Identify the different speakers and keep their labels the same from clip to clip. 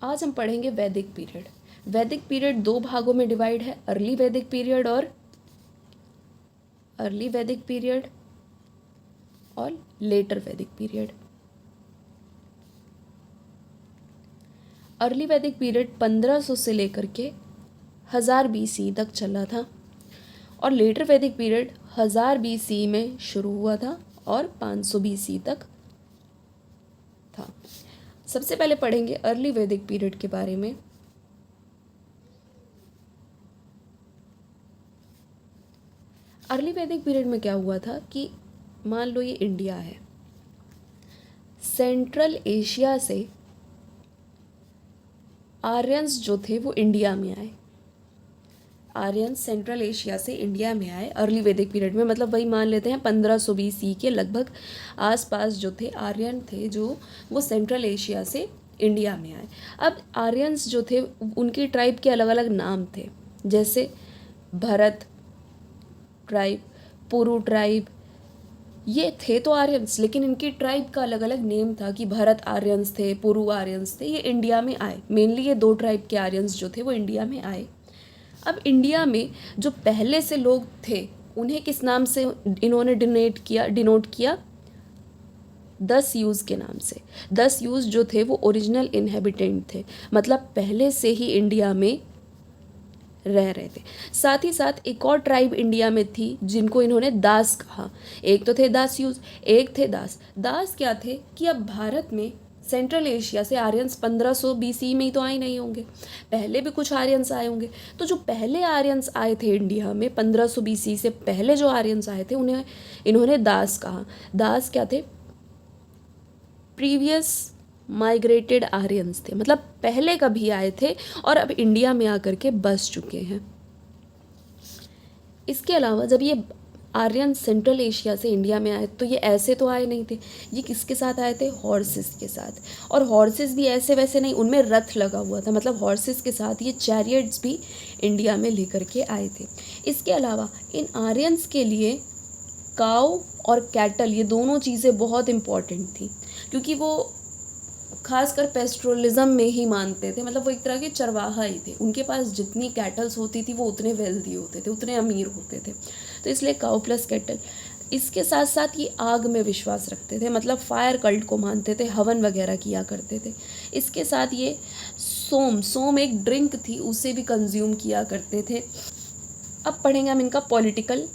Speaker 1: आज हम पढ़ेंगे वैदिक पीरियड। वैदिक पीरियड दो भागों में डिवाइड है, अर्ली वैदिक पीरियड और लेटर वैदिक पीरियड। अर्ली वैदिक पीरियड 1500 से लेकर के 1000 BC तक चला था और लेटर वैदिक पीरियड 1000 BC में शुरू हुआ था और 500 BC तक था। सबसे पहले पढ़ेंगे अर्ली वैदिक पीरियड के बारे में। अर्ली वैदिक पीरियड में क्या हुआ था कि मान लो ये इंडिया है, सेंट्रल एशिया से आर्यंस जो थे वो इंडिया में आए। आर्यंस सेंट्रल एशिया से इंडिया में आए अर्ली वैदिक पीरियड में, मतलब वही मान लेते हैं 1500 BC के लगभग आसपास जो थे आर्यन थे जो वो सेंट्रल एशिया से इंडिया में आए। अब आर्यंस जो थे उनकी ट्राइब के अलग अलग नाम थे, जैसे भरत ट्राइब, पुरु ट्राइब, ये थे तो आर्यंस लेकिन इनकी ट्राइब का अलग अलग नेम था कि भरत आर्यंस थे, पुरु आर्यंस थे। ये इंडिया में आए, मेनली ये दो ट्राइब के आर्यंस जो थे वो इंडिया में आए। अब इंडिया में जो पहले से लोग थे उन्हें किस नाम से इन्होंने डिनोट किया 10 यूज़ के नाम से। 10 यूज़ जो थे वो ओरिजिनल इनहेबिटेंट थे, मतलब पहले से ही इंडिया में रह रहे थे। साथ ही साथ एक और ट्राइब इंडिया में थी जिनको इन्होंने दास कहा। एक तो थे दास यूज, एक थे दास। दास क्या थे कि अब भारत में सेंट्रल एशिया से आर्यंस 1500 BC में ही तो आए नहीं होंगे, पहले भी कुछ आर्यंस आए होंगे। तो जो पहले आर्यंस आए थे इंडिया में 1500 BC से पहले जो आर्यंस आए थे उन्हें इन्होंने दास कहा। दास क्या थे? प्रीवियस माइग्रेटेड आर्यंस थे, मतलब पहले कभी आए थे और अब इंडिया में आकर के बस चुके हैं। इसके अलावा जब ये आर्यन सेंट्रल एशिया से इंडिया में आए तो ये ऐसे तो आए नहीं थे, ये किसके साथ आए थे? हॉर्सेस के साथ। और हॉर्सेस भी ऐसे वैसे नहीं, उनमें रथ लगा हुआ था, मतलब हॉर्सेस के साथ ये चैरियट्स भी इंडिया में लेकर के आए थे। इसके अलावा इन आर्यंस के लिए काऊ और कैटल ये दोनों चीज़ें बहुत इम्पॉर्टेंट थी, क्योंकि वो खासकर पेस्ट्रोलिज्म में ही मानते थे, मतलब वो एक तरह के चरवाहा ही थे। उनके पास जितनी कैटल्स होती थी वो उतने वेल्दी होते थे, उतने अमीर होते थे, तो इसलिए काऊ प्लस कैटल। इसके साथ साथ ये आग में विश्वास रखते थे, मतलब फायर कल्ट को मानते थे, हवन वगैरह किया करते थे। इसके साथ ये सोम एक ड्रिंक थी, उसे भी कंज्यूम किया करते थे। अब पढ़ेंगे हम इनका पॉलिटिकल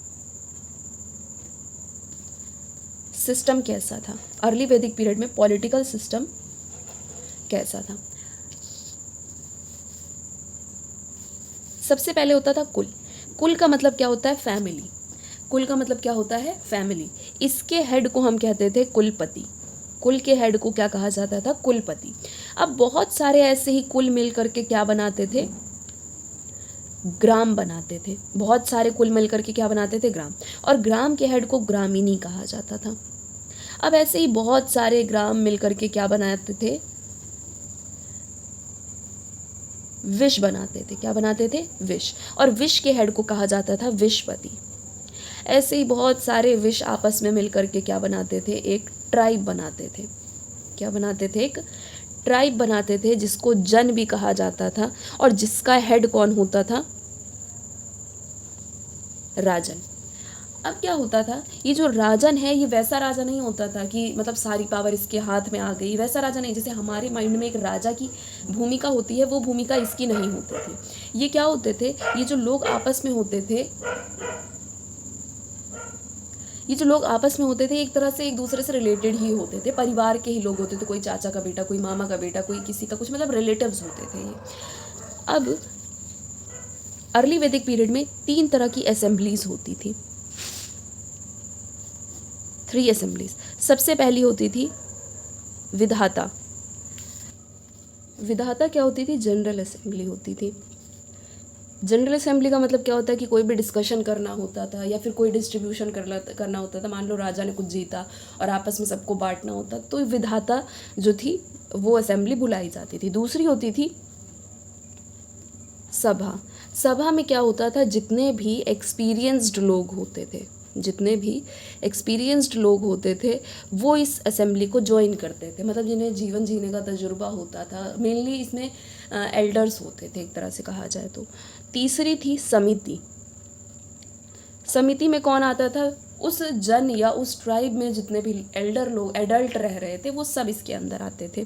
Speaker 1: सिस्टम कैसा था। अर्ली वैदिक पीरियड में पॉलिटिकल सिस्टम कैसा था? सबसे पहले होता था कुल। कुल का मतलब क्या होता है? फैमिली। कुल का मतलब क्या होता है? फैमिली। इसके हेड को हम कहते थे कुलपति। कुल के हेड को क्या कहा जाता था? कुलपति। अब बहुत सारे ऐसे ही कुल मिल करके क्या बनाते थे? ग्राम बनाते थे। बहुत सारे कुल मिल करके क्या बनाते थे? ग्राम। और ग्राम के हेड को ग्रामीणी कहा जाता था। अब ऐसे ही बहुत सारे ग्राम मिल करके क्या बनाते थे? विश बनाते थे। क्या बनाते थे? विश। और विश के हेड को कहा जाता था विशपति। ऐसे ही बहुत सारे विश आपस में मिलकर के क्या बनाते थे? एक ट्राइब बनाते थे। क्या बनाते थे? एक ट्राइब बनाते थे, जिसको जन भी कहा जाता था, और जिसका हेड कौन होता था? राजन। अब क्या होता था, ये जो राजन है ये वैसा राजा नहीं होता था कि मतलब सारी पावर इसके हाथ में आ गई, वैसा राजा नहीं। जैसे हमारे माइंड में एक राजा की भूमिका होती है, वो भूमिका इसकी नहीं होती थी। ये क्या होते थे? ये जो लोग आपस में होते थे, एक तरह से एक दूसरे से रिलेटेड ही होते थे, परिवार के ही लोग होते थे। कोई चाचा का बेटा, कोई मामा का बेटा, कोई किसी का कुछ, मतलब रिलेटिव्स होते थे ये। अब अर्ली वैदिक पीरियड में 3 तरह की असेंबलीज होती थी, 3 असेंबलीज। सबसे पहली होती थी विधाता। विधाता क्या होती थी? जनरल असेंबली होती थी। जनरल असेंबली का मतलब क्या होता है कि कोई भी डिस्कशन करना होता था या फिर कोई डिस्ट्रीब्यूशन करना होता था। मान लो राजा ने कुछ जीता और आपस में सबको बांटना होता, तो विधाता जो थी वो असेंबली बुलाई जाती थी। दूसरी होती थी सभा। सभा में क्या होता था? जितने भी एक्सपीरियंस्ड लोग होते थे, जितने भी एक्सपीरियंस्ड लोग होते थे वो इस असेंबली को ज्वाइन करते थे, मतलब जिन्हें जीवन जीने का तजुर्बा होता था। मेनली इसमें एल्डर्स होते थे एक तरह से कहा जाए तो। तीसरी थी समिति। समिति में कौन आता था? उस जन या उस ट्राइब में जितने भी एल्डर लोग, एडल्ट रह रहे थे, वो सब इसके अंदर आते थे।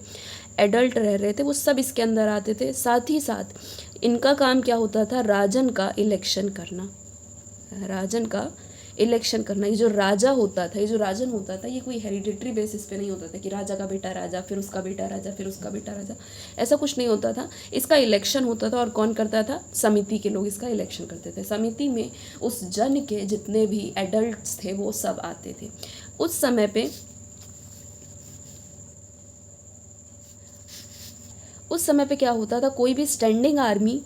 Speaker 1: एडल्ट रह रहे थे वो सब इसके अंदर आते थे। साथ ही साथ इनका काम क्या होता था? राजन का इलेक्शन करना। राजन का इलेक्शन करना। ये जो राजा होता था, ये जो राजन होता था, ये कोई हेरिडिटरी बेसिस पे नहीं होता था कि राजा का बेटा राजा, फिर उसका बेटा राजा, फिर उसका बेटा राजा, ऐसा कुछ नहीं होता था। इसका इलेक्शन होता था और कौन करता था? समिति के लोग इसका इलेक्शन करते थे। समिति में उस जन के जितने भी एडल्ट्स थे वो सब आते थे। उस समय पे क्या होता था? कोई भी स्टैंडिंग आर्मी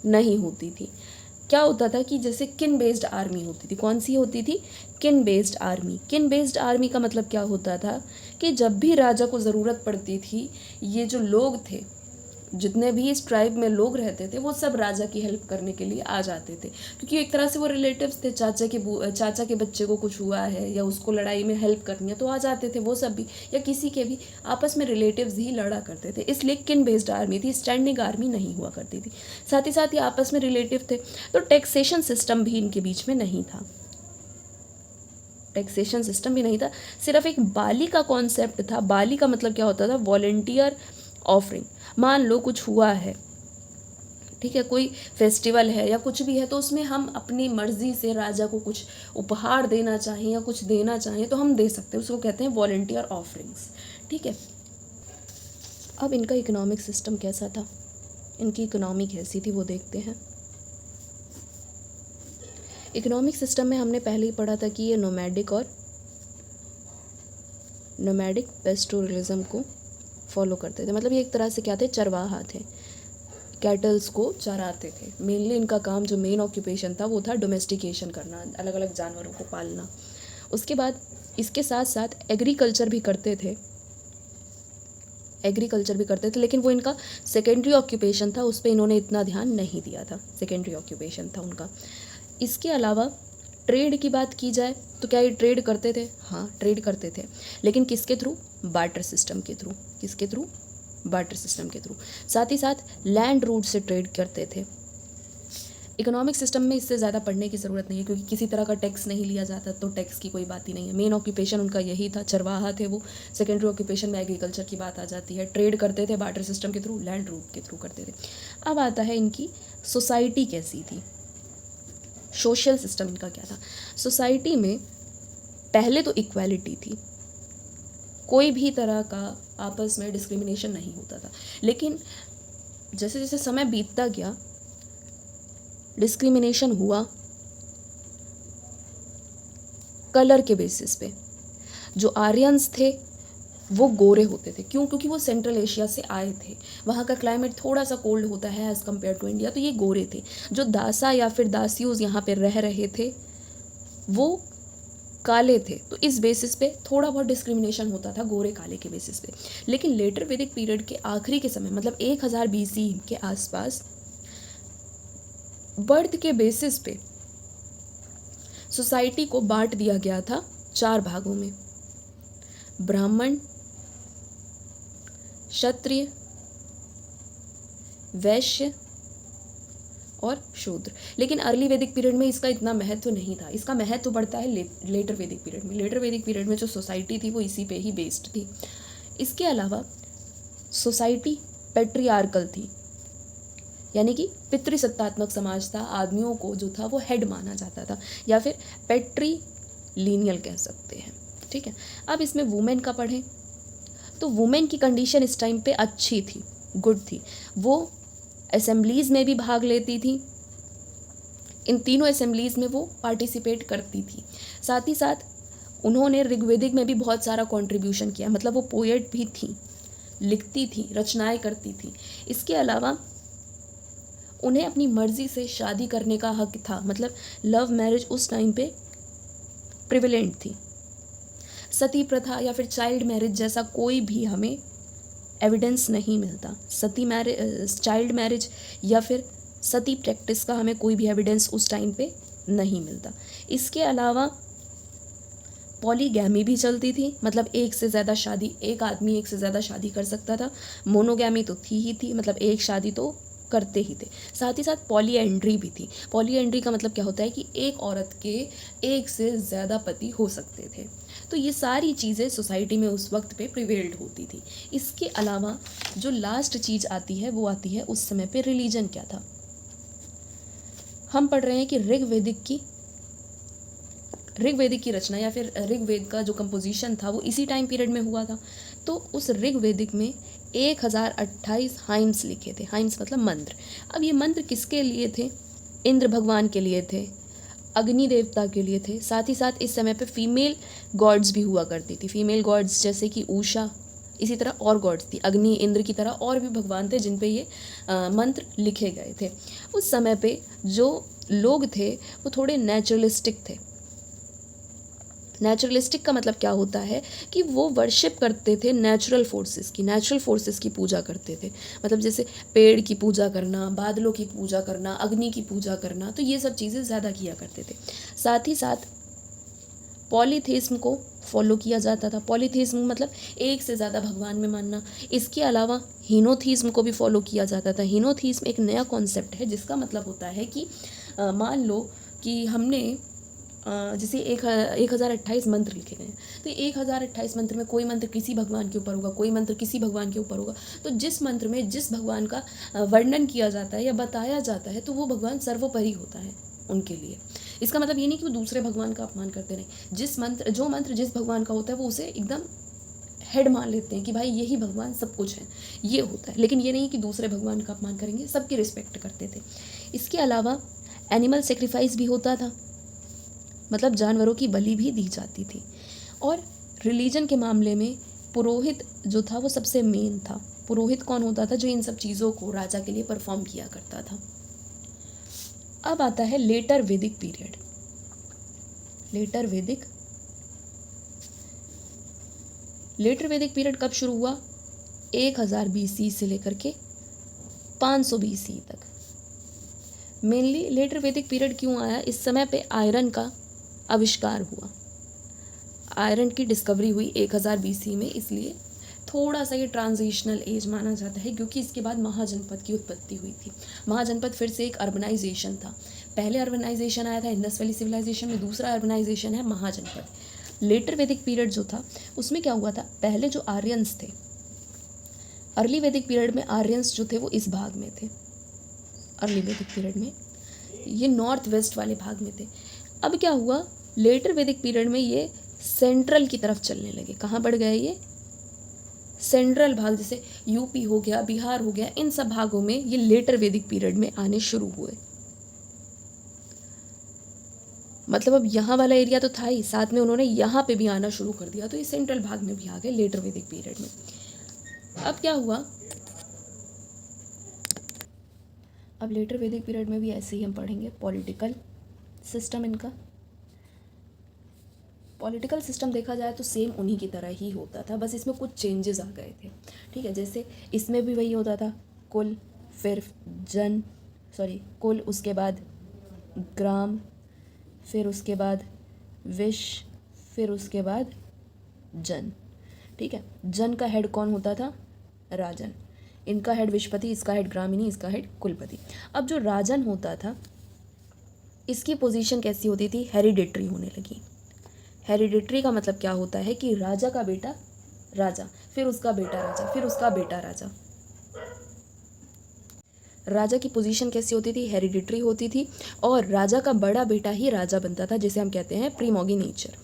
Speaker 1: नहीं होती थी। क्या होता था कि जैसे किन बेस्ड आर्मी होती थी। कौन सी होती थी? किन बेस्ड आर्मी। किन बेस्ड आर्मी का मतलब क्या होता था कि जब भी राजा को ज़रूरत पड़ती थी, ये जो लोग थे, जितने भी इस ट्राइब में लोग रहते थे, वो सब राजा की हेल्प करने के लिए आ जाते थे, क्योंकि एक तरह से वो रिलेटिव्स थे। चाचा के बच्चे को कुछ हुआ है या उसको लड़ाई में हेल्प करनी है तो आ जाते थे वो सब भी, या किसी के भी आपस में रिलेटिव्स ही लड़ा करते थे। इसलिए किन बेस्ड आर्मी थी, स्टैंडिंग आर्मी नहीं हुआ करती थी। साथ ही आपस में रिलेटिव थे। तो टैक्सेशन सिस्टम भी इनके बीच में नहीं था। टैक्सेशन सिस्टम भी नहीं था, सिर्फ एक बाली का कॉन्सेप्ट था। बाली का मतलब क्या होता था? Volunteer offering. मान लो कुछ हुआ है, ठीक है, कोई फेस्टिवल है या कुछ भी है, तो उसमें हम अपनी मर्जी से राजा को कुछ उपहार देना चाहें या कुछ देना चाहें तो हम दे सकते हैं, उसको कहते हैं वॉलंटियर ऑफरिंग्स। ठीक है। अब इनका इकोनॉमिक सिस्टम कैसा था, इनकी इकोनॉमी कैसी थी वो देखते हैं। इकोनॉमिक सिस्टम में हमने पहले ही पढ़ा था कि ये नोमैडिक पेस्टोरलिज्म को फॉलो करते थे। मतलब ये एक तरह से क्या थे? चरवाहा थे, कैटल्स को चराते थे। मेनली इनका काम, जो मेन ऑक्यूपेशन था, वो था डोमेस्टिकेशन करना, अलग अलग जानवरों को पालना। उसके बाद इसके साथ साथ एग्रीकल्चर भी करते थे, लेकिन वो इनका सेकेंडरी ऑक्यूपेशन था, उस पर इन्होंने इतना ध्यान नहीं दिया था। सेकेंडरी ऑक्यूपेशन था उनका। इसके अलावा ट्रेड की बात की जाए तो क्या ये ट्रेड करते थे? हाँ, ट्रेड करते थे, लेकिन किसके थ्रू? बार्टर सिस्टम के थ्रू। किसके थ्रू? बार्टर सिस्टम के थ्रू। साथ ही साथ लैंड रूट से ट्रेड करते थे। इकोनॉमिक सिस्टम में इससे ज़्यादा पढ़ने की ज़रूरत नहीं है, क्योंकि किसी तरह का टैक्स नहीं लिया जाता, तो टैक्स की कोई बात ही नहीं है। मेन ऑक्यूपेशन उनका यही था, चरवाहा थे वो। सेकेंडरी ऑक्यूपेशन में एग्रीकल्चर की बात आ जाती है। ट्रेड करते थे बार्टर सिस्टम के थ्रू, लैंड रूट के थ्रू करते थे। अब आता है इनकी सोसाइटी कैसी थी, सोशल सिस्टम इनका क्या था। सोसाइटी में पहले तो इक्वालिटी थी, कोई भी तरह का आपस में डिस्क्रिमिनेशन नहीं होता था, लेकिन जैसे जैसे समय बीतता गया डिस्क्रिमिनेशन हुआ कलर के बेसिस पे। जो आर्यंस थे वो गोरे होते थे। क्यों? क्योंकि वो सेंट्रल एशिया से आए थे, वहाँ का क्लाइमेट थोड़ा सा कोल्ड होता है एज़ कम्पेयर टू इंडिया, तो ये गोरे थे। जो दासा या फिर दासियोज यहाँ पे रह रहे थे वो काले थे, तो इस बेसिस पे थोड़ा बहुत डिस्क्रिमिनेशन होता था गोरे काले के बेसिस पे। लेकिन लेटर वैदिक पीरियड के आखिरी के समय, मतलब 1000 BC के आसपास, बर्थ के बेसिस पे सोसाइटी को बांट दिया गया था 4 भागों में: ब्राह्मण, क्षत्रिय, वैश्य और शूद्र। लेकिन अर्ली वैदिक पीरियड में इसका इतना महत्व नहीं था। इसका महत्व बढ़ता है लेटर वैदिक पीरियड में। लेटर वैदिक पीरियड में जो सोसाइटी थी वो इसी पे ही बेस्ड थी। इसके अलावा सोसाइटी पैट्रियार्कल थी, यानी कि पितृसत्तात्मक समाज था। आदमियों को जो था वो हेड माना जाता था, या फिर पैट्रीलिनियल कह सकते हैं। ठीक है। अब इसमें वुमेन का पढ़ें तो वुमेन की कंडीशन इस टाइम पे अच्छी थी, गुड थी। वो असेंबलीज़ में भी भाग लेती थी, इन तीनों असेंबलीज़ में वो पार्टिसिपेट करती थी। साथ ही साथ उन्होंने ऋग्वेदिक में भी बहुत सारा कंट्रीब्यूशन किया, मतलब वो पोएट भी थी, लिखती थी, रचनाएं करती थी। इसके अलावा उन्हें अपनी मर्जी से शादी करने का हक था, मतलब लव मैरिज उस टाइम पे प्रिविलेंट थी। सती प्रथा या फिर चाइल्ड मैरिज जैसा कोई भी हमें एविडेंस नहीं मिलता। चाइल्ड मैरिज या फिर सती प्रैक्टिस का हमें कोई भी एविडेंस उस टाइम पे नहीं मिलता। इसके अलावा पॉलीगैमी भी चलती थी, मतलब एक से ज़्यादा शादी, एक आदमी एक से ज़्यादा शादी कर सकता था। मोनोगैमी तो थी ही थी, मतलब एक शादी तो करते ही थे। साथ ही साथ पॉलीएंड्री भी थी। पॉलीएंड्री का मतलब क्या होता है कि एक औरत के एक से ज़्यादा पति हो सकते थे। तो ये सारी चीज़ें सोसाइटी में उस वक्त पे प्रिवेल्ड होती थी। इसके अलावा जो लास्ट चीज़ आती है वो आती है उस समय पे रिलीजन क्या था। हम पढ़ रहे हैं कि ऋग्वेदिक की रचना या फिर ऋग्वेद का जो कंपोजिशन था वो इसी टाइम पीरियड में हुआ था। तो उस ऋग्वेदिक में 1028 हाइम्स लिखे थे। हाइम्स मतलब मंत्र। अब ये मंत्र किसके लिए थे? इंद्र भगवान के लिए थे, अग्नि देवता के लिए थे। साथ ही साथ इस समय पे फीमेल गॉड्स भी हुआ करती थी। फीमेल गॉड्स जैसे कि उषा, इसी तरह और गॉड्स थी, अग्नि इंद्र की तरह और भी भगवान थे जिन पे ये मंत्र लिखे गए थे। उस समय पे जो लोग थे वो थोड़े नेचुरलिस्टिक थे। नेचुरलिस्टिक का मतलब क्या होता है कि वो वर्शिप करते थे नेचुरल फोर्सेस की पूजा करते थे। मतलब जैसे पेड़ की पूजा करना, बादलों की पूजा करना, अग्नि की पूजा करना, तो ये सब चीज़ें ज़्यादा किया करते थे। साथ ही साथ पॉलीथेइज्म को फॉलो किया जाता था। पॉलीथेइज्म मतलब एक से ज़्यादा भगवान में मानना। इसके अलावा हीनोथीज्म को भी फॉलो किया जाता था। हीनोथीज्म एक नया कॉन्सेप्ट है जिसका मतलब होता है कि मान लो कि हमने जैसे 1028 मंत्र लिखे गए हैं, तो 1028 मंत्र में कोई मंत्र किसी भगवान के ऊपर होगा, कोई मंत्र किसी भगवान के ऊपर होगा। तो जिस मंत्र में जिस भगवान का वर्णन किया जाता है या बताया जाता है तो वो भगवान सर्वोपरि होता है उनके लिए। इसका मतलब ये नहीं कि वो दूसरे भगवान का अपमान करते नहीं। जो मंत्र जिस भगवान का होता है वो उसे एकदम हेड मान लेते हैं कि भाई यही भगवान सब कुछ है, ये होता है। लेकिन ये नहीं कि दूसरे भगवान का अपमान करेंगे, सबकी रिस्पेक्ट करते थे। इसके अलावा एनिमल सेक्रीफाइस भी होता था, मतलब जानवरों की बलि भी दी जाती थी। और रिलीजन के मामले में पुरोहित जो था वो सबसे मेन था। पुरोहित कौन होता था? जो इन सब चीज़ों को राजा के लिए परफॉर्म किया करता था। अब आता है लेटर वैदिक पीरियड। लेटर वैदिक पीरियड कब शुरू हुआ? 1000 BC से लेकर के 500 BC तक। मेनली लेटर वैदिक पीरियड क्यों आया? इस समय पे आयरन का आविष्कार हुआ, आयरन की डिस्कवरी हुई 1000 BC में, इसलिए थोड़ा सा ये ट्रांजिशनल एज माना जाता है। क्योंकि इसके बाद महाजनपद की उत्पत्ति हुई थी। महाजनपद फिर से एक अर्बनाइजेशन था। पहले अर्बनाइजेशन आया था इंडस वैली सिविलाइजेशन में, दूसरा अर्बनाइजेशन है महाजनपद। लेटर वैदिक पीरियड जो था उसमें क्या हुआ था? पहले जो आर्यंस थे, अर्ली वैदिक पीरियड में आर्यंस जो थे वो इस भाग में थे। अर्ली वैदिक पीरियड में ये नॉर्थ वेस्ट वाले भाग में थे। अब क्या हुआ? लेटर वैदिक पीरियड में ये सेंट्रल की तरफ चलने लगे। कहाँ बढ़ गए ये? सेंट्रल भाग, जैसे यूपी हो गया, बिहार हो गया, इन सब भागों में ये लेटर वैदिक पीरियड में आने शुरू हुए। मतलब अब यहाँ वाला एरिया तो था ही, साथ में उन्होंने यहाँ पे भी आना शुरू कर दिया, तो ये सेंट्रल भाग में भी आ गए लेटर वैदिक पीरियड में। अब क्या हुआ? अब लेटर वैदिक पीरियड में भी ऐसे ही हम पढ़ेंगे पॉलिटिकल सिस्टम। इनका पॉलिटिकल सिस्टम देखा जाए तो सेम उन्हीं की तरह ही होता था, बस इसमें कुछ चेंजेस आ गए थे। ठीक है, जैसे इसमें भी वही होता था, कुल, फिर कुल, उसके बाद ग्राम, फिर उसके बाद विश, फिर उसके बाद जन। ठीक है, जन का हेड कौन होता था? राजन। इनका हेड विशपति, इसका हेड ग्रामिणी, इसका हेड कुलपति। अब जो राजन होता था इसकी पोजीशन कैसी होती थी? हेरिडिटरी होने लगी। हेरिडिटरी का मतलब क्या होता है कि राजा का बेटा राजा, फिर उसका बेटा राजा, फिर उसका बेटा राजा। राजा की पोजीशन कैसी होती थी? हेरिडिटरी होती थी। और राजा का बड़ा बेटा ही राजा बनता था, जिसे हम कहते हैं प्रीमोगिनेचर।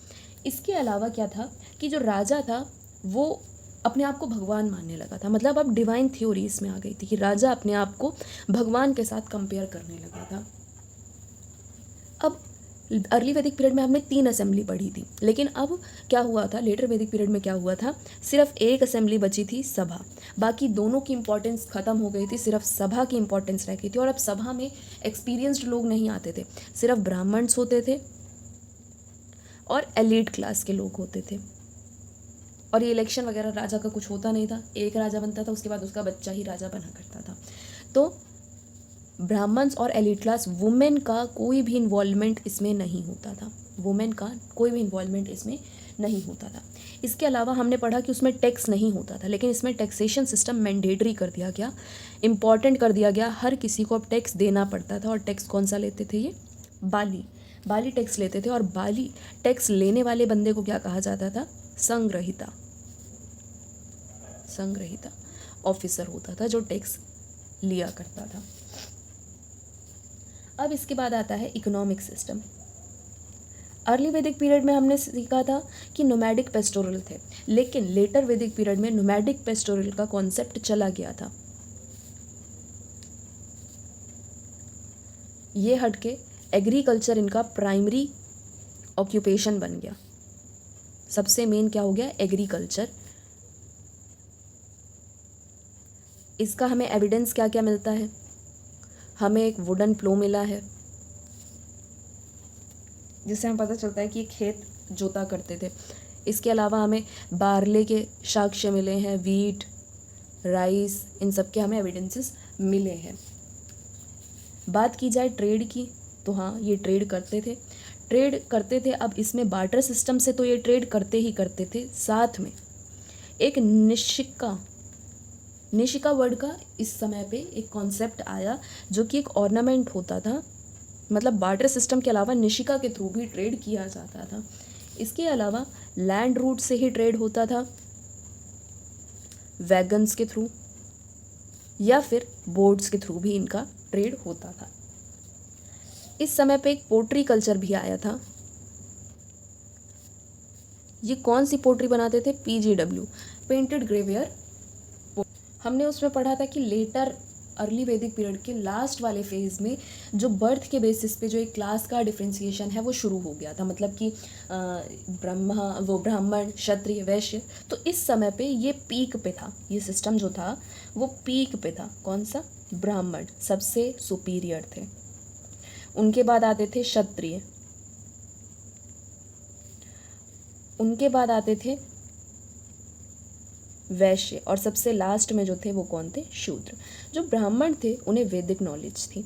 Speaker 1: इसके अलावा क्या था कि जो राजा था वो अपने आप को भगवान मानने लगा था। मतलब अब डिवाइन थ्योरी इसमें आ गई थी कि राजा अपने आप को भगवान के साथ कंपेयर करने लगा था। अब अर्ली वैदिक पीरियड में हमने 3 असेंबली पढ़ी थी, लेकिन अब क्या हुआ था? लेटर वैदिक पीरियड में क्या हुआ था? सिर्फ एक असेंबली बची थी, सभा। बाकी दोनों की इंपॉर्टेंस ख़त्म हो गई थी, सिर्फ सभा की इंपॉर्टेंस रह गई थी। और अब सभा में एक्सपीरियंस्ड लोग नहीं आते थे, सिर्फ ब्राह्मण्स होते थे और एलीट क्लास के लोग होते थे। और ये इलेक्शन वगैरह राजा का कुछ होता नहीं था, एक राजा बनता था, उसके बाद उसका बच्चा ही राजा बना करता था। तो ब्राह्मण्स और एलिट क्लास वुमेन का कोई भी इन्वॉल्वमेंट इसमें नहीं होता था, वुमेन का कोई भी इन्वॉल्वमेंट इसमें नहीं होता था। इसके अलावा हमने पढ़ा कि उसमें टैक्स नहीं होता था, लेकिन इसमें टैक्सेशन सिस्टम मैंडेटरी कर दिया गया, इम्पॉर्टेंट कर दिया गया। हर किसी को अब टैक्स देना पड़ता था। और टैक्स कौन सा लेते थे? ये बाली टैक्स लेते थे। और बाली टैक्स लेने वाले बंदे को क्या कहा जाता था? संग्रहिता ऑफिसर होता था जो टैक्स लिया करता था। अब इसके बाद आता है इकोनॉमिक सिस्टम। अर्ली वैदिक पीरियड में हमने सीखा था कि नोमैडिक पेस्टोरल थे, लेकिन लेटर वैदिक पीरियड में नोमैडिक पेस्टोरल का कॉन्सेप्ट चला गया था। ये हटके एग्रीकल्चर इनका प्राइमरी ऑक्यूपेशन बन गया। सबसे मेन क्या हो गया? एग्रीकल्चर। इसका हमें एविडेंस क्या क्या मिलता है? हमें एक वुडन प्लो मिला है जिससे हमें पता चलता है कि ये खेत जोता करते थे। इसके अलावा हमें बार्ले के साक्ष्य मिले हैं, वीट, राइस, इन सब के हमें एविडेंसेस मिले हैं। बात की जाए ट्रेड की, तो हाँ, ये ट्रेड करते थे। अब इसमें बार्टर सिस्टम से तो ये ट्रेड करते ही करते थे, साथ में एक निशिका वर्ड का इस समय पे एक कॉन्सेप्ट आया जो कि एक ऑर्नामेंट होता था। मतलब बार्टर सिस्टम के अलावा निशिका के थ्रू भी ट्रेड किया जाता था। इसके अलावा लैंड रूट से ही ट्रेड होता था, वैगन्स के थ्रू या फिर बोट्स के थ्रू भी इनका ट्रेड होता था। इस समय पे एक पोट्री कल्चर भी आया था। ये कौन सी पोट्री बनाते थे? PGW, painted ग्रेवियर। हमने उसमें पढ़ा था कि लेटर अर्ली वैदिक पीरियड के लास्ट वाले फेज में जो बर्थ के बेसिस पे जो एक क्लास का डिफ्रेंसिएशन है वो शुरू हो गया था। मतलब कि ब्राह्मण, क्षत्रिय, वैश्य। तो इस समय पे ये पीक पे था, ये सिस्टम जो था वो पीक पे था। कौन सा? ब्राह्मण सबसे सुपीरियर थे। उनके बाद आते थे क्षत्रिय, उनके बाद आते थे वैश्य, और सबसे लास्ट में जो थे वो कौन थे? शूद्र। जो ब्राह्मण थे उन्हें वैदिक नॉलेज थी,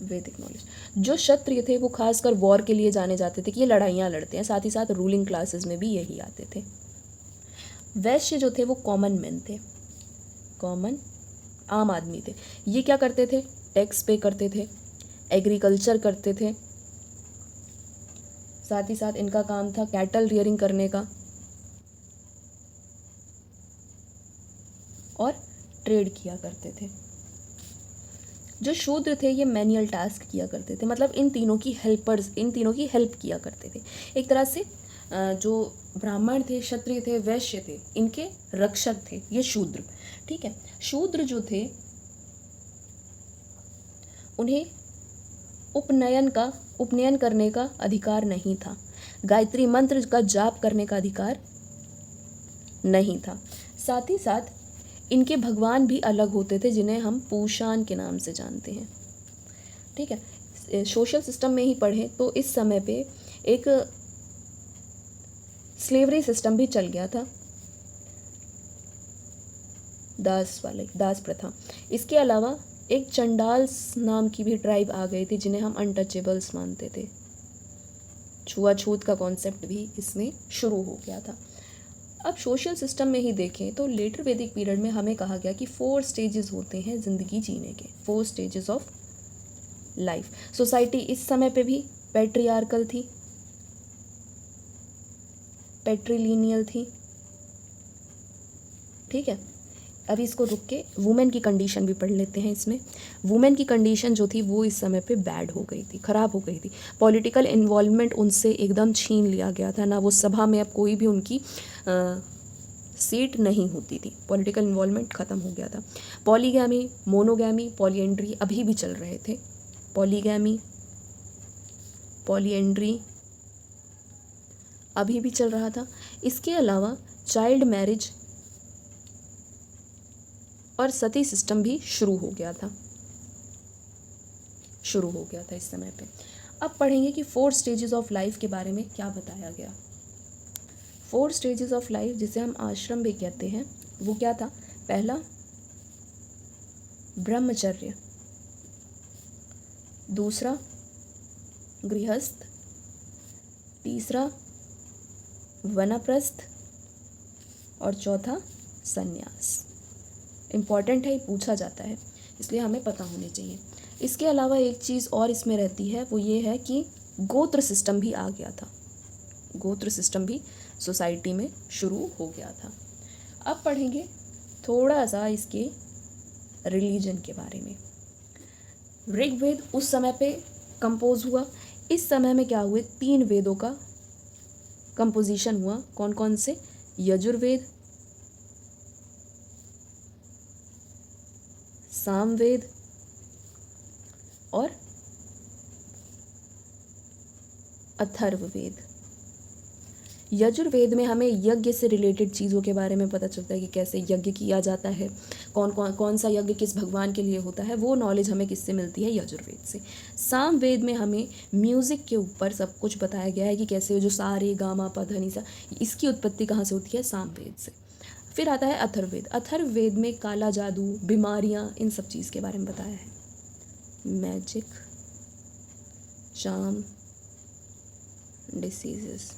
Speaker 1: वैदिक नॉलेज। जो क्षत्रिय थे वो खासकर वॉर के लिए जाने जाते थे कि ये लड़ाइयाँ लड़ते हैं, साथ ही साथ रूलिंग क्लासेस में भी यही आते थे। वैश्य जो थे वो कॉमन मैन थे, कॉमन आम आदमी थे। ये क्या करते थे? टैक्स पे करते थे, एग्रीकल्चर करते थे, साथ ही साथ इनका काम था कैटल रियरिंग करने का और ट्रेड किया करते थे। जो शूद्र थे ये मैनुअल टास्क किया करते थे, मतलब इन तीनों की हेल्प किया करते थे। एक तरह से जो ब्राह्मण थे, क्षत्रिय थे, वैश्य थे, इनके रक्षक थे ये शूद्र। ठीक है। शूद्र जो थे उन्हें उपनयन करने का अधिकार नहीं था, गायत्री मंत्र का जाप करने का अधिकार नहीं था। साथ ही साथ इनके भगवान भी अलग होते थे जिन्हें हम पूषान के नाम से जानते हैं। ठीक है। सोशल सिस्टम में ही पढ़ें तो इस समय पे एक स्लेवरी सिस्टम भी चल गया था, दास प्रथा। इसके अलावा एक चंडाल्स नाम की भी ट्राइब आ गई थी जिन्हें हम अनटचेबल्स मानते थे। छुआछूत का कॉन्सेप्ट भी इसमें शुरू हो गया था। अब सोशल सिस्टम में ही देखें तो लेटर वैदिक पीरियड में हमें कहा गया कि 4 स्टेजेस होते हैं ज़िंदगी जीने के, 4 स्टेजेस ऑफ लाइफ। सोसाइटी इस समय पे भी पैट्रियार्कल थी, पैट्रिलिनियल थी। ठीक है। अभी इसको रुक के वुमेन की कंडीशन भी पढ़ लेते हैं। इसमें वुमेन की कंडीशन जो थी वो इस समय पे बैड हो गई थी, ख़राब हो गई थी। पॉलिटिकल इन्वॉल्वमेंट उनसे एकदम छीन लिया गया था ना, वो सभा में अब कोई भी उनकी सीट नहीं होती थी, पॉलिटिकल इन्वॉल्वमेंट ख़त्म हो गया था। पॉलीगैमी, मोनोगैमी, पॉलीएंड्री अभी भी चल रहे थे। पॉलीगैमी, पॉलीएंड्री अभी भी चल रहा था। इसके अलावा चाइल्ड मैरिज और सती सिस्टम भी शुरू हो गया था इस समय पे। अब पढ़ेंगे कि 4 स्टेजेस ऑफ लाइफ के बारे में क्या बताया गया। 4 स्टेजेस ऑफ लाइफ जिसे हम आश्रम भी कहते हैं, वो क्या था? पहला ब्रह्मचर्य, दूसरा गृहस्थ, तीसरा वनप्रस्थ और चौथा संन्यास। इम्पॉर्टेंट है, ये पूछा जाता है इसलिए हमें पता होनी चाहिए। इसके अलावा एक चीज़ और इसमें रहती है, वो ये है कि गोत्र सिस्टम भी आ गया था। गोत्र सिस्टम भी सोसाइटी में शुरू हो गया था। अब पढ़ेंगे थोड़ा सा इसके रिलीजन के बारे में। ऋग्वेद उस समय पे कंपोज हुआ। इस समय में क्या हुए, 3 वेदों का कंपोजिशन हुआ। कौन कौन से? यजुर्वेद, सामवेद और अथर्ववेद। यजुर्वेद में हमें यज्ञ से रिलेटेड चीज़ों के बारे में पता चलता है कि कैसे यज्ञ किया जाता है, कौन सा यज्ञ किस भगवान के लिए होता है, वो नॉलेज हमें किससे मिलती है? यजुर्वेद से। सामवेद में हमें म्यूज़िक के ऊपर सब कुछ बताया गया है कि कैसे जो सा रे गा मा पा धा नि सा, इसकी उत्पत्ति कहाँ से होती है? सामवेद से। फिर आता है अथर्ववेद। अथर्ववेद में काला जादू, बीमारियाँ, इन सब चीज़ के बारे में बताया है। Magic, charm, diseases.